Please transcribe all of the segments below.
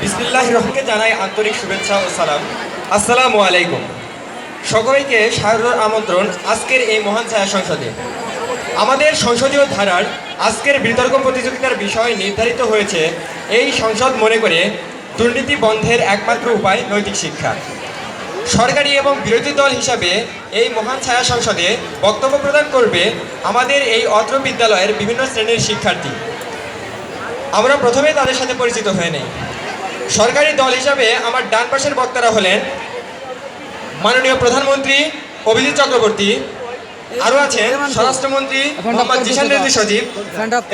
বিসমিল্লাহির রহমানির জানাই আন্তরিক শুভেচ্ছা ও সালাম। আসসালামু আলাইকুম। সকলকে সাদর আমন্ত্রণ আজকের এই মহান ছায়া সংসদে। আমাদের সংসদীয় ধারার আজকের বিতর্ক প্রতিযোগিতার বিষয় নির্ধারিত হয়েছে এই সংসদ মনে করে দুর্নীতি বন্ধের একমাত্র উপায় নৈতিক শিক্ষা। সরকারি এবং বিরোধী দল হিসাবে এই মহান ছায়া সংসদে বক্তব্য প্রদান করবে আমাদের এই অত্র বিদ্যালয়ের বিভিন্ন শ্রেণীর শিক্ষার্থী। আমরা প্রথমে তাদের সাথে পরিচিত হয়ে নেই। সরকারি দল হিসাবে আমার ডান পাশের বক্তারা হলেন মাননীয় প্রধানমন্ত্রী অভিজিৎ চক্রবর্তী, আরও আছেন স্বরাষ্ট্রমন্ত্রী মোহাম্মদ জিশান রেড্ডি সজীব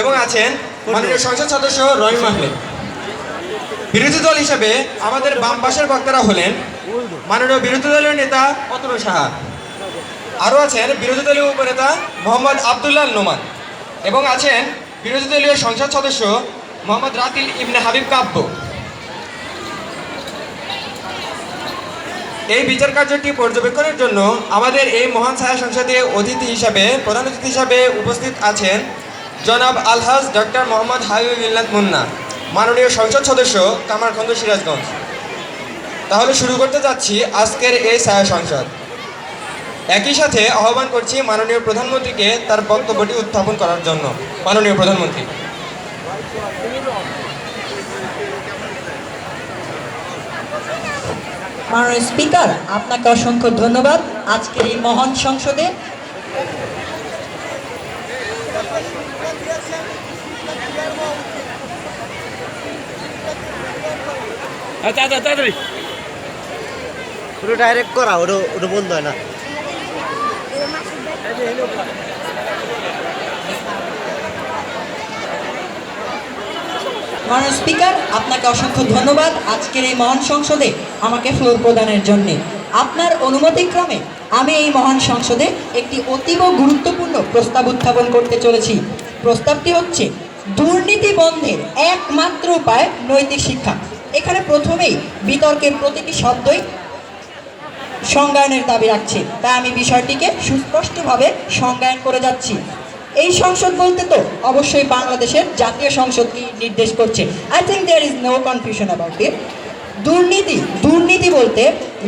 এবং আছেন মাননীয় সংসদ সদস্য রহিম আহমেদ। বিরোধী দল হিসাবে আমাদের বাম পাশের বক্তারা হলেন মাননীয় বিরোধী দলীয় নেতা অতুল সাহা, আরও আছেন বিরোধী দলীয় উপনেতা মোহাম্মদ আবদুল্লাহ নোমান এবং আছেন বিরোধী দলীয় সংসদ সদস্য মোহাম্মদ রাতিল ইবনে হাবিব কাব্য। এই বিচার কার্যটি পর্যবেক্ষণের জন্য আমাদের এই মহান ছায়া সংসদে প্রধান অতিথি হিসাবে উপস্থিত আছেন জনাব আলহাজ ডক্টর মোহাম্মদ হাবিবুল্লাহ মুন্না, মাননীয় সংসদ সদস্য কামারখন্দ সিরাজগঞ্জ। তাহলে শুরু করতে যাচ্ছি আজকের এই ছায়া সংসদ। একই সাথে আহ্বান করছি মাননীয় প্রধানমন্ত্রীকে তার বক্তব্যটি উত্থাপন করার জন্য। মাননীয় প্রধানমন্ত্রী। মাননীয় স্পিকার, আপনাকে অসংখ্য ধন্যবাদ। আজকের এই মহান সংসদে পুরো ডাইরেক্ট করা, ওটা বন্ধ হয় না। মাননীয় স্পিকার, আপনাকে অসংখ্য ধন্যবাদ আজকের এই মহান সংসদে আমাকে ফ্লোর প্রদানের জন্য। আপনার অনুমতিক্রমে আমি এই মহান সংসদে একটি অতীব গুরুত্বপূর্ণ প্রস্তাব উত্থাপন করতে চলেছি। প্রস্তাবটি হচ্ছে দুর্নীতি বন্ধের একমাত্র উপায় নৈতিক শিক্ষা। এখানে প্রথমেই বিতর্কের প্রতিটি শব্দই সংজ্ঞায়নের দাবি রাখছে, তাই আমি বিষয়টিকে সুস্পষ্টভাবে সংজ্ঞায়ন করে যাচ্ছি। এই সংসদ বলতে তো অবশ্যই বাংলাদেশের জাতীয় সংসদকে নির্দেশ করছে। I think there is no confusion about it. দুর্নীতি বলতে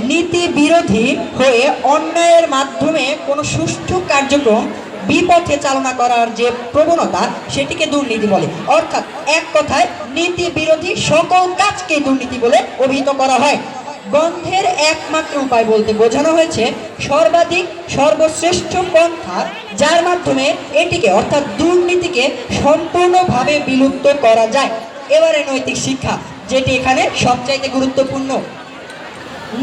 নীতি বিরোধী হয়ে অন্যায়ের মাধ্যমে কোনো সুষ্ঠু কার্যক্রম বিপথে চালনা করার যে প্রবণতা, সেটিকে দুর্নীতি বলে। অর্থাৎ এক কথায় নীতি বিরোধী সকল কাজকে দুর্নীতি বলে অভিহিত করা হয়। বন্ধের একমাত্র উপায় বলতে বোঝানো হয়েছে সর্বশ্রেষ্ঠ পন্থা, যার মাধ্যমে এটিকে অর্থাৎ দুর্নীতিকে সম্পূর্ণভাবে বিলুপ্ত করা যায়। এবারে নৈতিক শিক্ষা, যেটি এখানে সবচাইতে গুরুত্বপূর্ণ।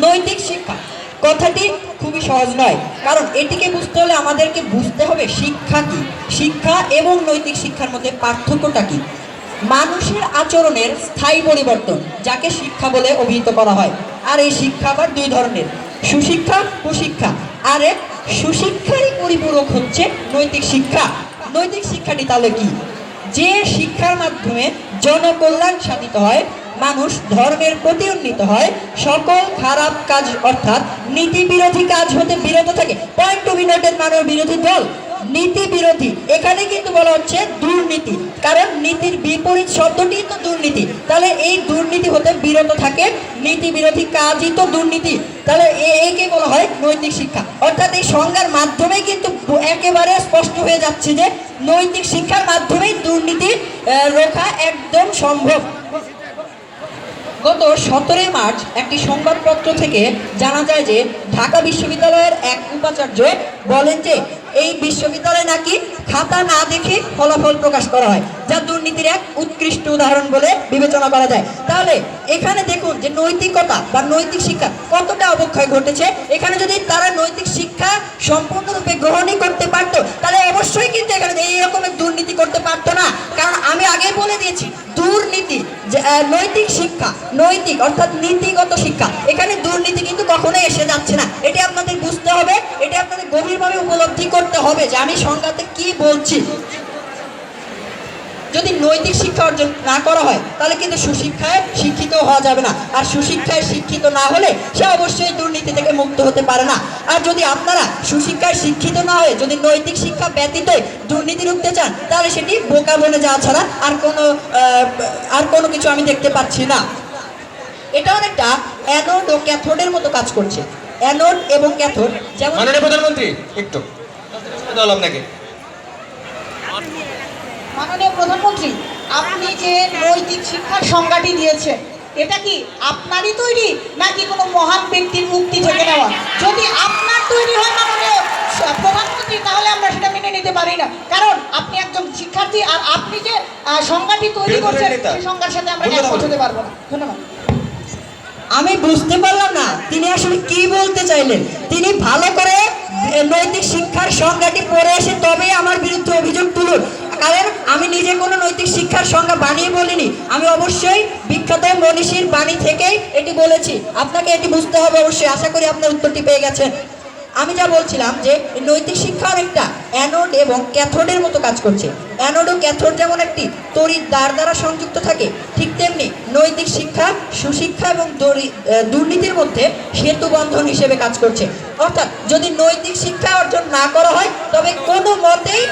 নৈতিক শিক্ষা কথাটি খুবই সহজ নয়, কারণ এটিকে বুঝতে হলে আমাদেরকে বুঝতে হবে শিক্ষা কি, শিক্ষা এবং নৈতিক শিক্ষার মধ্যে পার্থক্যটা কি। মানুষের আচরণের স্থায়ী পরিবর্তন, যাকে শিক্ষা বলে অভিহিত করা হয়। আর এই শিক্ষা আবার দুই ধরনের, সুশিক্ষা, কুশিক্ষা। আর এক সুশিক্ষারই পরিপূরক হচ্ছে নৈতিক শিক্ষা। নৈতিক শিক্ষাটি তাহলে কি? যে শিক্ষার মাধ্যমে জনকল্যাণ সাধিত হয়, মানুষ ধর্মের প্রতি উন্নীত হয়, সকল খারাপ কাজ অর্থাৎ নীতি বিরোধী কাজ হতে বিরত থাকে। পয়েন্ট টু বি নোটেড মাননীয় বিরোধী দল, নীতি বিরোধী এখানে কিন্তু বলা হচ্ছে দুর্নীতি, কারণ নীতির বিপরীত শব্দটি তো দুর্নীতি। তাহলে এই দুর্নীতি হতে বিরত থাকে, নীতি বিরোধী কাজই তো দুর্নীতি। তাহলে একে বলা হয় নৈতিক শিক্ষা। অর্থাৎ এই সংজ্ঞার মাধ্যমেই কিন্তু একেবারে স্পষ্ট হয়ে যাচ্ছে যে নৈতিক শিক্ষার মাধ্যমেই দুর্নীতি রোখা একদম সম্ভব। গত 17 মার্চ একটি সংবাদপত্র থেকে জানা যায় যে ঢাকা বিশ্ববিদ্যালয়ের এক উপাচার্য বলেন যে এই বিশ্ববিদ্যালয়ে নাকি খাতা না দেখে ফলাফল প্রকাশ করা হয়, যা দুর্নীতির এক উৎকৃষ্ট উদাহরণ বলে বিবেচনা করা যায়। তাহলে এখানে দেখুন যে নৈতিকতা বা নৈতিক শিক্ষা কতটা অবক্ষয় ঘটেছে। এখানে যদি তারা নৈতিক শিক্ষা সম্পূর্ণরূপে গ্রহণই করতে পারতো, তাহলে অবশ্যই কিন্তু এখানে এই রকমের দুর্নীতি করতে পারতো না। কারণ আমি আগেই বলে দিয়েছি, দুর্নীতি নৈতিক শিক্ষা, নৈতিক অর্থাৎ নীতিগত শিক্ষা, এখানে দুর্নীতি কিন্তু কখনোই এসে যাচ্ছে না। এটি আপনাদের বুঝতে হবে, এটি আপনাদের গভীরভাবে উপলব্ধি করতে হবে যে আমি সংজ্ঞাতে কি বলছি। যদি নৈতিক শিক্ষা অর্জন না করা হয়, তাহলে কিন্তু সুশিক্ষায় শিক্ষিত হওয়া যাবে না। আর সুশিক্ষায় শিক্ষিত না হলে সে অবশ্যই দুর্নীতি থেকে মুক্ত হতে পারে না। আর যদি আপনারা সুশিক্ষায় শিক্ষিত না হয়ে যদি নৈতিক শিক্ষা ব্যতীত দুর্নীতি রুখতে চান, তাহলে সেটি বোকা বনে যাওয়া ছাড়া আর কোনো কিছু আমি দেখতে পাচ্ছি না। এটা অনেকটা অ্যানোড ও ক্যাথোডের মতো কাজ করছে। অ্যানোড এবং ক্যাথোড যেমন মাননীয় প্রধানমন্ত্রী একটু দল আপনাকে মাননীয় প্রধানমন্ত্রী, আপনি যে নৈতিক শিক্ষার সংজ্ঞাটি দিয়েছেন, এটা কি আপনারই তৈরি নাকি কোনো মহান ব্যক্তির উক্তি থেকে নেওয়া? যদি আপনার তৈরি হয় মাননীয় প্রধানমন্ত্রী, তাহলে আমরা সেটা মেনে নিতে পারি না, কারণ আপনি একজন শিক্ষার্থী, আর আপনি যে সংজ্ঞাটি তৈরি করছেন সেই সংজ্ঞার সাথে আমরা একমত হতে পারবো না। ধন্যবাদ। আমি বুঝতে পারলাম না তিনি আসলে কি বলতে চাইলেন। তিনি ভালো করে নৈতিক শিক্ষার সংজ্ঞাটি পড়ে এসে তবেই আমার বিরুদ্ধে অভিযোগ তুলুন, কারণ আমি নিজে কোনো নৈতিক শিক্ষার সংজ্ঞা বানিয়ে বলিনি। আমি অবশ্যই বিখ্যাত মনীষীর বাণী থেকেই এটি বলেছি। আপনাকে এটি বুঝতে হবে অবশ্যই। আশা করি আপনার উত্তরটি পেয়ে গেছেন। আমি যা বলছিলাম যে নৈতিক শিক্ষা অনেকটা অ্যানোড এবং ক্যাথোডের মতো কাজ করছে। অ্যানোড ও ক্যাথোড যেমন একটি তড়িৎ দ্বারা সংযুক্ত থাকে, ঠিক তেমনি নৈতিক শিক্ষা সুশিক্ষা এবং দুর্নীতির মধ্যে সেতু বন্ধন হিসেবে কাজ করছে। অর্থাৎ যদি নৈতিক শিক্ষা অর্জন না করা হয় তবে কোনো মতেই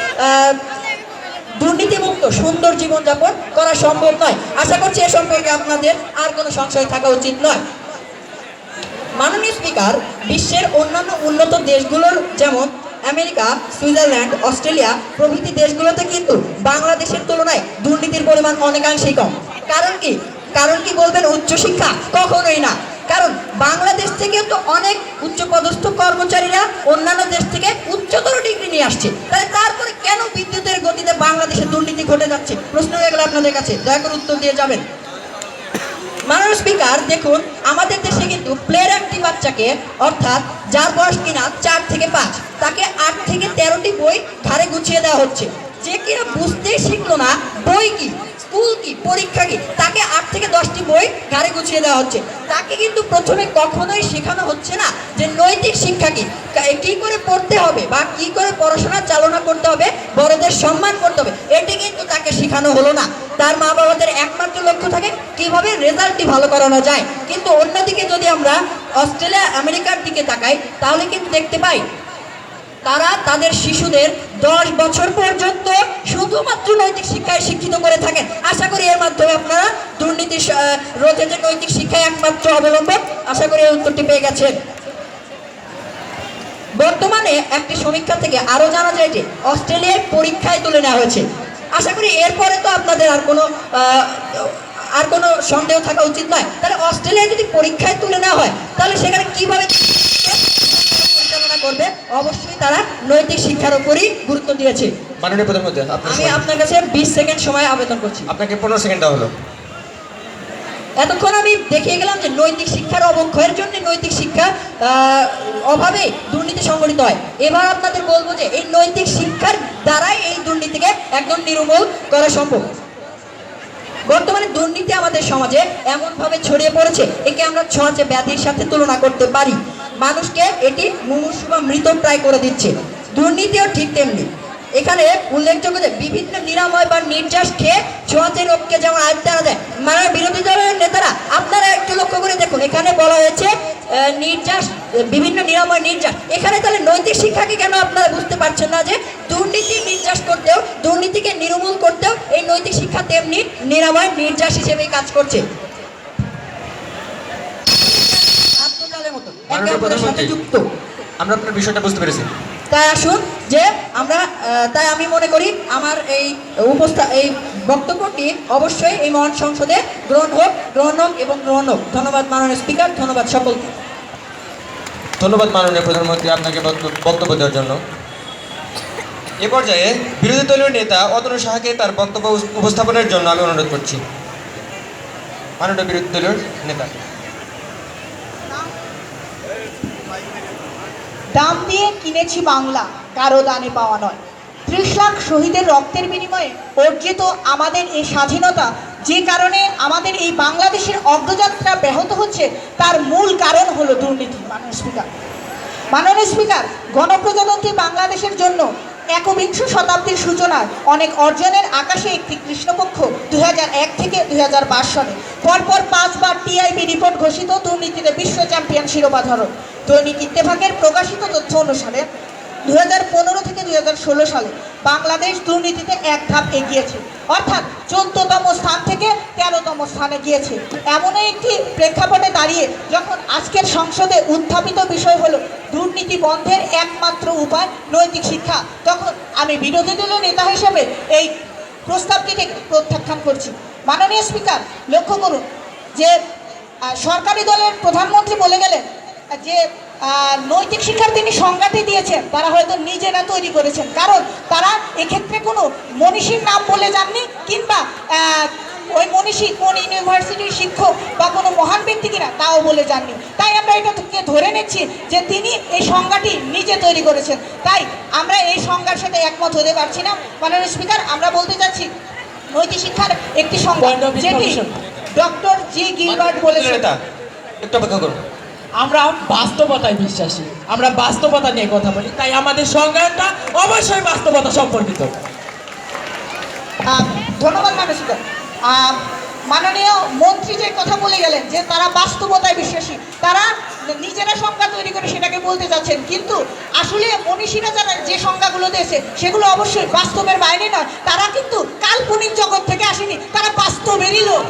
দুর্নীতিমুক্ত সুন্দর জীবনযাপন করা সম্ভব নয়। আশা করছি এ সম্পর্কে আপনাদের আর কোনো সংশয় থাকা উচিত নয়। মাননীয় স্পিকার, বিশ্বের অন্যান্য উন্নত দেশগুলোর যেমন আমেরিকা, সুইজারল্যান্ড, অস্ট্রেলিয়া প্রভৃতি দেশগুলোতে কিন্তু বাংলাদেশের তুলনায় দুর্নীতির পরিমাণ অনেকাংশেই কম। কারণ কি বলবেন? উচ্চশিক্ষা? কখনোই না। কারণ বাংলাদেশ থেকে তো অনেক উচ্চপদস্থ কর্মচারীরা অন্যান্য দেশ থেকে উচ্চতর ডিগ্রি নিয়ে আসছে, তাহলে তারপরে কেন বিদ্যুতের গতিতে বাংলাদেশে দুর্নীতি ঘটে যাচ্ছে? প্রশ্ন হয়ে গেল আপনাদের কাছে, দয়া করে উত্তর দিয়ে যাবেন। মাননীয় স্পিকার, দেখুন আমাদের দেশে কিন্তু প্লের একটি বাচ্চাকে, অর্থাৎ যার বয়স কিনা 4 থেকে 5, তাকে 8 থেকে 13টি বই ঘাড়ে গুছিয়ে দেওয়া হচ্ছে। যে কিনা বুঝতেই শিখলো না বই কি, স্কুল কি, পরীক্ষা কি, তাকে 8 থেকে 10টি বই ঘাড়ে গুছিয়ে দেওয়া হচ্ছে। তাকে কিন্তু প্রথমে কখনোই শেখানো হচ্ছে না যে নৈতিক শিক্ষা কি, কি করে পড়তে হবে বা কি করে পড়াশোনা চালনা করতে হবে, বড়দের সম্মান করতে হবে, এটি কিন্তু তাকে শেখানো হলো না। তার মা বাবাদের একমাত্র লক্ষ্য থাকে কিভাবে রেজাল্টটি ভালো করানো যায়। কিন্তু অন্যদিকে যদি আমরা অস্ট্রেলিয়া, আমেরিকার দিকে তাকাই, তাহলে কিন্তু দেখতে পাই তারা তাদের শিশুদের 10 বছর পর্যন্ত শুধুমাত্র নৈতিক শিক্ষায় শিক্ষিত করে থাকেন। আশা করি এর মাধ্যমে আপনারা দুর্নীতি রোধে যে নৈতিক শিক্ষায় একমাত্র অবলম্বন, আশা করি এই উত্তরটি পেয়ে গেছেন। বর্তমানে একটি সমীক্ষা থেকে আরও জানা যায় যে অস্ট্রেলিয়ায় পরীক্ষায় তুলে নেওয়া হয়েছে। আশা করি এরপরে তো আপনাদের আর কোনো সন্দেহ থাকা উচিত নয়। তাহলে অস্ট্রেলিয়ায় যদি পরীক্ষায় তুলে নেওয়া হয়, তাহলে সেখানে কিভাবে পরিচালনা করবে? অবশ্যই তারা নৈতিক শিক্ষার উপরই গুরুত্ব দিয়েছে। মাননীয় প্রধানমন্ত্রী, আমি আপনার কাছে 20 সেকেন্ড সময় আবেদন করছি। আপনাকে 15 সেকেন্ড দেওয়া হলো। এতক্ষণ আমি দেখিয়ে গেলাম যে নৈতিক শিক্ষার অবক্ষয়ের জন্য নৈতিক শিক্ষা অভাবে দুর্নীতি সংগঠিত হয়। এবার আপনাদের বলবো যে এই নৈতিক শিক্ষার দ্বারাই এই দুর্নীতিকে একদম নির্মূল করা সম্ভব। বর্তমানে দুর্নীতি আমাদের সমাজে এমনভাবে ছড়িয়ে পড়েছে, একে আমরা ছোঁয়াচে ব্যাধির সাথে তুলনা করতে পারি। মানুষকে এটি মুমূর্ষু বা মৃতপ্রায় করে দিচ্ছে। দুর্নীতিও ঠিক তেমনি। এখানে উল্লেখযোগ্য যে বিভিন্ন নিরাময় বা নির্যাস খেয়ে ছোঁয়াচে রোগকে যেমন আয়ত্তে আনা যায়। মানে বিরোধী দলের নেতারা আপনারা একটু লক্ষ্য করে দেখুন, এখানে বলা হয়েছে নির্যাস, বিভিন্ন নিরাময় নির্যাস। এখানে তাহলে নৈতিক শিক্ষাকে কেন আপনারা বুঝতে পারছেন না যে দুর্নীতি নির্যাস করতেও, দুর্নীতিকে নির্মূল করতেও এই নৈতিক শিক্ষা তেমনি নিরাময় নির্যাস হিসেবেই কাজ করছে। আত্মজালের মতো একে অপরের সাথে যুক্ত। আমরা আপনার বিষয়টা বুঝতে পেরেছি। তাই আসুন যে আমরা তাই আমি মনে করি আমার এই বক্তব্যটি অবশ্যই এই মহান সংসদে গ্রহণ হোক এবং গ্রহণ হোক। ধন্যবাদ মাননীয় স্পিকার, ধন্যবাদ সকলকে। ধন্যবাদ মাননীয় প্রধানমন্ত্রী আপনাকে বক্তব্য দেওয়ার জন্য। এ পর্যায়ে বিরোধী দলীয় নেতা অতনু সাহাকে তার বক্তব্য উপস্থাপনের জন্য আমি অনুরোধ করছি। মাননীয় বিরোধী দলীয় নেতা। দাম দিয়ে কিনেছি বাংলা, কারো দানে পাওয়া নয়। 30 লাখ শহীদের রক্তের বিনিময়ে অর্জিত আমাদের এই স্বাধীনতা, যে কারণে আমাদের এই বাংলাদেশের অগ্রযাত্রা ব্যাহত হচ্ছে, তার মূল কারণ হলো দুর্নীতি। মাননীয় স্পিকার, গণপ্রজাতন্ত্রী বাংলাদেশের জন্য 21 শতাব্দীর সূচনার অনেক অর্জনের আকাশে একটি কৃষ্ণপক্ষ 2001 থেকে 2022 সালে পরপর 5 বার টিআইবি রিপোর্ট ঘোষিত দুর্নীতিতে বিশ্ব চ্যাম্পিয়ন শিরোপা ধারণ। দৈনিক ইত্তেফাকের প্রকাশিত তথ্য অনুসারে 2015 থেকে 2016 সালে বাংলাদেশ দুর্নীতিতে এক ধাপ এগিয়েছে, অর্থাৎ 14তম স্থান থেকে 13তম স্থানে গিয়েছে। এমনই একটি প্রেক্ষাপটে দাঁড়িয়ে যখন আজকের সংসদে উত্থাপিত বিষয় হলো দুর্নীতি বন্ধের একমাত্র উপায় নৈতিক শিক্ষা, তখন আমি বিরোধী দলের নেতা হিসেবে এই প্রস্তাবটি থেকে প্রত্যাখ্যান করছি। মাননীয় স্পিকার, লক্ষ্য করুন যে সরকারি দলের প্রধানমন্ত্রী বলে গেলেন যে নৈতিক শিক্ষার তিনি সংজ্ঞাটি দিয়েছেন, তারা হয়তো নিজেরা তৈরি করেছেন, কারণ তারা এক্ষেত্রে কোনো মনীষীর নাম বলে যাননি, কিংবা ওই মনীষী কোন ইউনিভার্সিটির শিক্ষক বা কোনো মহান ব্যক্তি কিনা তাও বলে যাননি। তাই আমরা এটাকে ধরে নিচ্ছি যে তিনি এই সংজ্ঞাটি নিজে তৈরি করেছেন। তাই আমরা এই সংজ্ঞার সাথে একমত হতে পারছি না। মাননীয় স্পিকার, আমরা বলতে চাচ্ছি নৈতিক শিক্ষার একটি সংজ্ঞা যেটি ডক্টর জি গিলবার্ট বলেছেন। একটু অপেক্ষা করুন। আমরা বাস্তবতায় বিশ্বাসী, আমরা বাস্তবতা নিয়ে কথা বলি, তাই আমাদের সংজ্ঞাটা অবশ্যই বাস্তবতা সম্পর্কিত। ধন্যবাদ মাননীয় স্পিকার। মাননীয় মন্ত্রী যে কথা বলে গেলেন যে তারা বাস্তবতায় বিশ্বাসী, তারা নিজেরা সংজ্ঞা তৈরি করে সেটাকে বলতে চাচ্ছেন, কিন্তু আসলে মনীষীরা যারা যে সংজ্ঞাগুলো দিয়েছে সেগুলো অবশ্যই বাস্তবের বাইরে নয়। তারা কিন্তু কাল্পনিক জগৎ থেকে আসেনি, তারা বাস্তবেরই লোক।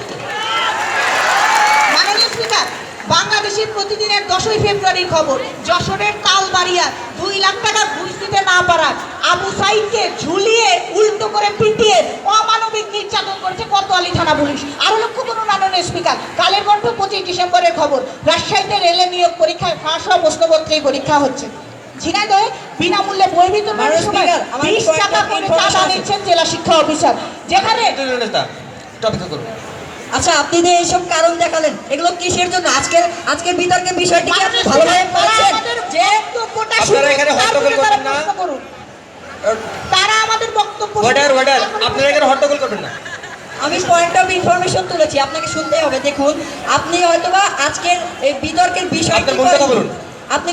মাননীয় স্পিকার, বাংলাদেশের প্রতিদিনের 10ই ফেব্রুয়ারির খবর, যশোরের তালবাড়িয়া 2 লাখ টাকা ঘুষ দিতে না পারা আবু সাইদকে ঝুলিয়ে উল্টো করে পিটিয়ে অমানবিক নির্যাতন করেছে কোতোয়ালি থানা পুলিশ। আরো লক্ষ্য করুন মাননীয় স্পিকার, কালের কণ্ঠ 25 ডিসেম্বরের খবর, রাজশাহীতে রেলের নিয়োগ পরীক্ষায় ফাঁস হওয়া প্রশ্নপত্রেই পরীক্ষা হচ্ছে। ঝিনাইদহে বিনামূল্যে বই বিতরণের সময় 20 টাকা করে চাঁদা নিচ্ছেন জেলা শিক্ষা অফিসার, যেখানে একটু অপেক্ষা করুন। আচ্ছা, আপনি যে এইসব কারণ দেখালেন এগুলো কিসের জন্য? আজকের বিতর্কের বিষয়টি কি আপনি ভালোভাবে পড়েছেন? যে বক্তব্যটা আপনারা এখানে হট্টগোল করবেন না। তারা আমাদের বক্তব্য আপনারা এখানে হট্টগোল করবেন না। আমি পয়েন্ট অফ ইনফরমেশন তুলেছি, আপনাকে শুনতে হবে। দেখুন, আপনি হয়তোবা আজকের এই বিতর্কের বিষয়টি আপনার মন্তব্য বলুন। আপনি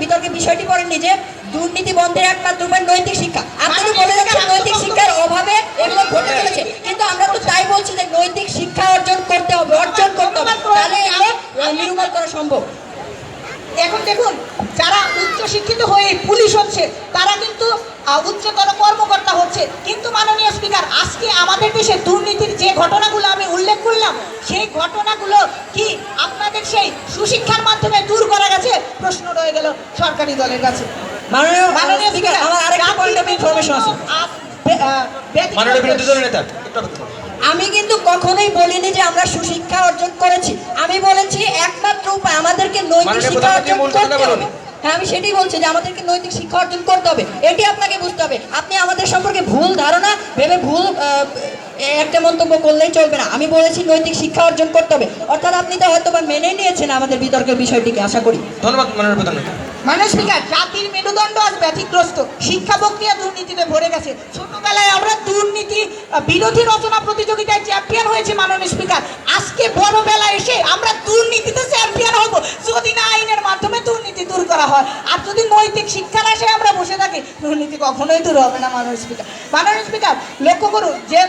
বিতর্কের বিষয়টি পড়েননি যে দুর্নীতি বন্ধের একমাত্র উপায় নৈতিক শিক্ষা। আপনি তো বলে যাচ্ছেন নৈতিক শিক্ষার অভাবে এগুলো ঘটে চলেছে, কিন্তু আমরা তো তাই বলছি যে নৈতিক শিক্ষা অর্জন করতে হবে, তাহলে এগুলো নিরূপণ করা সম্ভব। এখন দেখুন, যারা উচ্চ শিক্ষিত হয়ে পুলিশ হচ্ছে তারা কিন্তু উচ্চতর কর্মকর্তা হচ্ছে, কিন্তু মাননীয় স্পিকার, আজকে আমাদের দেশে দুর্নীতির যে ঘটনাগুলো আমি উল্লেখ করলাম সেই ঘটনাগুলো কি আপনাদের সেই সুশিক্ষার মাধ্যমে দূর করা গেছে? প্রশ্ন রয়ে গেল সরকারি দলের কাছে। মাননীয় স্পিকার, আমার আরেকটা পয়েন্ট অফ ইনফরমেশন আছে। মাননীয় বিরোধী দলের নেতা, একটু অপেক্ষা করুন। আমি কিন্তু কখনোই বলিনি যে আমরা সুশিক্ষা অর্জন করেছি, আমি বলেছি একমাত্র উপায় আমাদেরকে নৈতিক শিক্ষা অর্জন করতে হবে। হ্যাঁ, আমি সেটাই বলছি যে আমাদেরকে নৈতিক শিক্ষা অর্জন করতে হবে, এটি আপনাকে বুঝতে হবে। আপনি আমাদের সম্পর্কে ভুল ধারণা ভেবে ভুল একটা মন্তব্য করলেই চলবে না। আমি বলেছি নৈতিক শিক্ষা অর্জন করতে হবে, অর্থাৎ আপনি তো হয়তো বা মেনে নিয়েছেন আমাদের বিতর্কের বিষয়টিকে, আশা করি। ধন্যবাদ মাননীয় প্রধানমন্ত্রী। মাননীয় স্পিকার, জাতির মেরুদণ্ড আজ ব্যতিগ্রস্ত, শিক্ষা প্রক্রিয়া দুর্নীতিতে ভরে গেছে। ছোটবেলায় আমরা দুর্নীতি বিরোধী রচনা প্রতিযোগিতায় চ্যাম্পিয়ন হয়েছে মাননীয় স্পিকার, আজকে বড়বেলায় এসে আমরা দুর্নীতিতে চ্যাম্পিয়ন হব যদি না আইনের মাধ্যমে দুর্নীতি দূর করা হয়। আর যদি নৈতিক শিক্ষার আসে আমরা বসে থাকি, দুর্নীতি কখনোই দূর হবে না। মাননীয় স্পিকার, লক্ষ্য করুন যে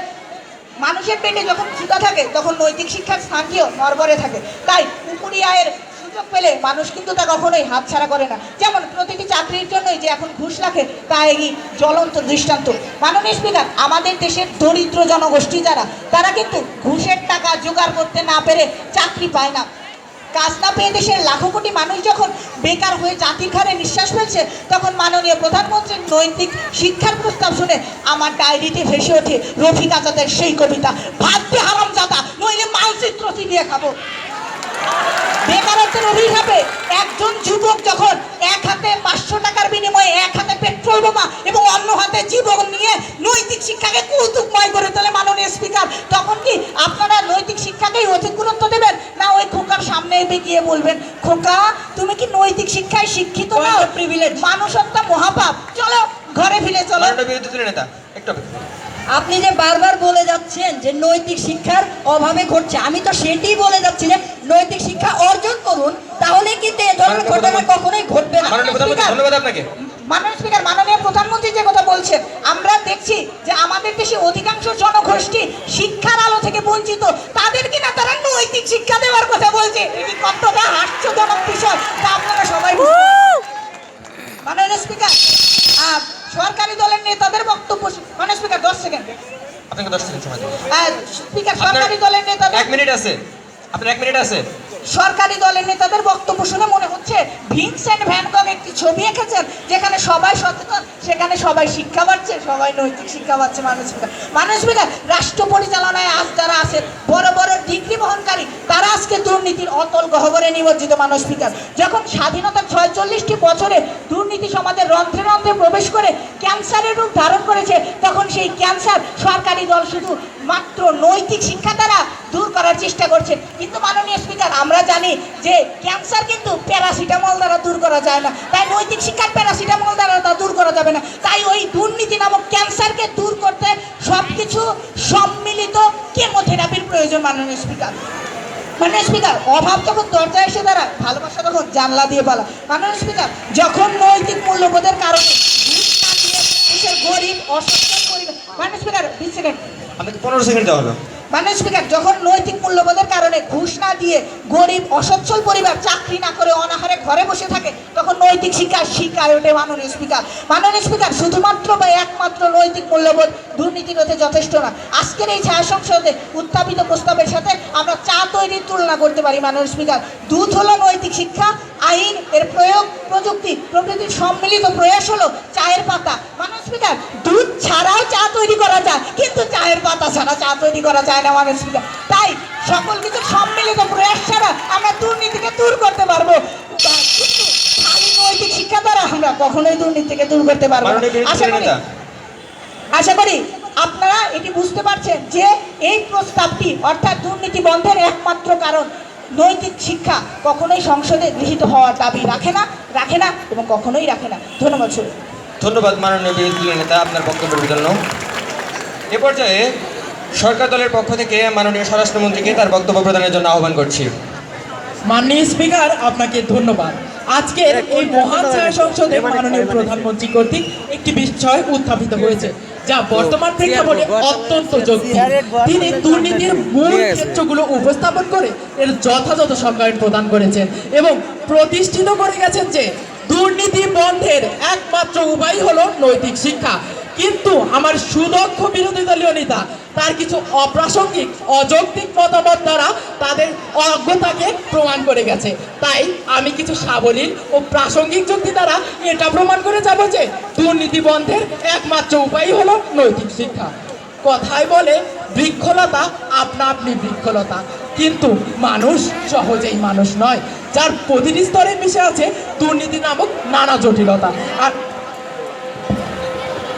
মানুষের পেটে যখন ক্ষুধা থাকে তখন নৈতিক শিক্ষার স্থানটিও নড়বড়ে থাকে। তাই উপরি আয়ের সুযোগ পেলে মানুষ কিন্তু তা কখনোই হাতছাড়া করে না। যেমন প্রতিটি চাকরির জন্যই যে এখন ঘুষ রাখে তা এই জ্বলন্ত দৃষ্টান্ত। মাননীয় স্পিকার, আমাদের দেশের দরিদ্র জনগোষ্ঠী যারা, তারা কিন্তু ঘুষের টাকা জোগাড় করতে না পেরে চাকরি পায় না। কাজ না পেয়ে দেশের লাখো কোটি মানুষ যখন বেকার হয়ে জাতির ঘাড়ে নিঃশ্বাস ফেলছে, তখন মাননীয় প্রধানমন্ত্রীর নৈতিক শিক্ষার প্রস্তাব শুনে আমার ডায়েরিতে ভেসে ওঠে রফিক আজাদের সেই কবিতা, ভাবতে হারামজাদা নইলে মানচিত্র দিয়ে খাবো। বেকারত্বের অভিশাপে একজন যুবক যখন এক হাতে 500 টাকার বিনিময়ে এক হাতে পেট্রোল বোমা এবং অন্য হাতে জীবন নিয়ে নৈতিক শিক্ষাকে কৌতুকময় করে তোলে, মাননীয় স্পিকার, তখন কি আপনারা নৈতিক শিক্ষাকেই অধিক গুরুত্ব দেবেন, না ওই খোকার সামনে গিয়ে বলবেন, খোকা তুমি কি নৈতিক শিক্ষায় শিক্ষিত না, প্রিভিলেজ, মানুষত্ব মহাপাপ, চলো ঘরে ফিরে চলো। মাননীয় বিরোধী দলের নেতা, একটু অপেক্ষা করুন। আপনি যে বারবার বলে যাচ্ছেন যে নৈতিক শিক্ষার অভাবে ঘটছে, আমি তো সেটাই বলে যাচ্ছি যে নৈতিক শিক্ষা অর্জন করুন, তাহলে কিন্তু এ ধরনের ঘটনা কখনোই ঘটবে না। মাননীয় প্রধানমন্ত্রী, ধন্যবাদ আপনাকে। মাননীয় স্পিকার, মাননীয় প্রধানমন্ত্রী যে কথা বলছেন, আমরা দেখছি যে আমাদের দেশে অধিকাংশ জনগোষ্ঠী শিক্ষার আলো থেকে বঞ্চিত, তাদের কিনা তারা নৈতিক শিক্ষা দেওয়ার কথা বলছে। এটি কতটা হাস্যজনক বিষয় তা আপনারা সবাই বুঝতে। মাননীয় স্পিকার, আপনাকে 10 সেকেন্ড সময় দেব। স্পিকার, সরকারি দলের নেতাদের 1 মিনিট আছে, আপনার 1 মিনিট আছে। সরকারি দলের নেতাদের বক্তব্য শুনে মনে হচ্ছে ভিনসেন্ট ভ্যান গগ একটি ছবি এঁকেছেন, যেখানে সবাই সচেতন, সেখানে সবাই শিক্ষা পাচ্ছে, সবাই নৈতিক শিক্ষা পাচ্ছে। মানুষ বিকাশ রাষ্ট্র পরিচালনায় আজ যারা আছে বড় বড় ডিগ্রি বহনকারী, তারা আজকে দুর্নীতির অতল গহ্বরে নিমজ্জিত। মানুষ বিকাশ যখন স্বাধীনতার 46টি বছরে দুর্নীতি সমাজের রন্ধ্রে রন্ধ্রে প্রবেশ করে ক্যান্সারের রূপ ধারণ করেছে, তখন সেই ক্যান্সার সরকারি দল শুধু মাত্র নৈতিক শিক্ষা দ্বারা দূর করার চেষ্টা করছে। কিন্তু মাননীয় স্পিকার, আমরা জানি যে ক্যান্সার কিন্তু প্যারাসিটামল দ্বারা দূর করা যায় না, তাই নৈতিক শিক্ষার প্যারাসিটামল দ্বারা তা দূর করা যাবে না। তাই ওই দুর্নীতি নামক ক্যান্সারকে দূর করতে সবকিছু সম্মিলিত কেমোথেরাপির প্রয়োজন। মাননীয় স্পিকার, মাননীয় স্পিকার, অভাব যখন দরজায় এসে দাঁড়ায়, ভালোবাসা তখন জানলা দিয়ে পালা। মাননীয় স্পিকার, যখন নৈতিক মূল্যবোধের কারণে ঘুষ না দিয়ে দেশের গরিব অসচ্ছল পরিবার, মাননীয় স্পিকার 20 সেকেন্ড, আপনাকে 15 সেকেন্ড দেওয়া হলো। মাননীয় স্পিকার, যখন নৈতিক মূল্যবোধের কারণে ঘুষ না দিয়ে গরিব অসচ্ছল পরিবার চাকরি না করে অনাহারে ঘরে বসে থাকে, তখন নৈতিক শিক্ষা শিকার ওঠে। মাননীয় স্পিকার, মাননীয় স্পিকার, শুধুমাত্র বা একমাত্র নৈতিক মূল্যবোধ দুর্নীতি রোধে যথেষ্ট না। আজকের এই ছায়া সংসদে উত্থাপিত প্রস্তাবের সাথে আমরা চা তৈরির তুলনা করতে পারি। মাননীয় স্পিকার, দুধ হলো নৈতিক শিক্ষা, আইন, এর প্রয়োগ, প্রযুক্তি প্রভৃতির সম্মিলিত প্রয়াস হলো চায়ের পাতা। মাননীয় স্পিকার, দুধ ছাড়াও চা তৈরি করা যায়, কিন্তু চায়ের পাতা ছাড়া চা তৈরি করা যায় না। মাননীয় স্পিকার, তাই সকল কিছু সম্মিলিত প্রয়াস ছাড়া আমরা দুর্নীতিকে দূর করতে পারবো, কিন্তু খালি নৈতিক শিক্ষা দ্বারা আমরা কখনোই দুর্নীতিকে দূর করতে পারবো না। আশা করি আপনারা এটি বুঝতে পারছেন যে এই প্রস্তাবটি অর্থাৎ দুর্নীতি বন্ধের একমাত্র কারণ নৈতিক শিক্ষা কখনোই সংসদে গৃহীত হওয়ার দাবি রাখে না এবং কখনোই রাখে না। ধন্যবাদ। ধন্যবাদ মাননীয় বিরোধী দলীয় নেতা আপনার বক্তব্যের জন্য। এ পর্যায়ে সরকার দলের পক্ষ থেকে মাননীয় স্বরাষ্ট্রমন্ত্রীকে তার বক্তব্য প্রদানের জন্য আহ্বান করছি। মাননীয় স্পিকার, আপনাকে ধন্যবাদ। আজকের এই মহান ছায়া সংসদে মাননীয় প্রধানমন্ত্রী কর্তৃক একটি বিষয় উত্থাপিত হয়েছে, যা বর্তমান প্রেক্ষাপটে অত্যন্ত যৌক্তিক। তিনি দুর্নীতির মূল ক্ষেত্রগুলো উপস্থাপন করে এর যথাযথ সংজ্ঞায়ন প্রদান করেছেন এবং প্রতিষ্ঠিত করে গেছেন যে দুর্নীতি বন্ধের একমাত্র উপায় হলো নৈতিক শিক্ষা। কিন্তু আমার সুদক্ষ বিরোধী দলীয় নেতা তার কিছু অপ্রাসঙ্গিক অযৌক্তিক মতামত দ্বারা তাদের অজ্ঞতাকে প্রমাণ করে গেছে। তাই আমি কিছু সাবলীল ও প্রাসঙ্গিক যুক্তি দ্বারা এটা প্রমাণ করে যাব যে দুর্নীতি বন্ধের একমাত্র উপায় হলো নৈতিক শিক্ষা। কথায় বলে বৃক্ষলতা আপনা আপনি বৃক্ষলতা, কিন্তু মানুষ সহজেই মানুষ নয়, যার প্রতিটি স্তরে মিশে আছে দুর্নীতি নামক নানা জটিলতা। আর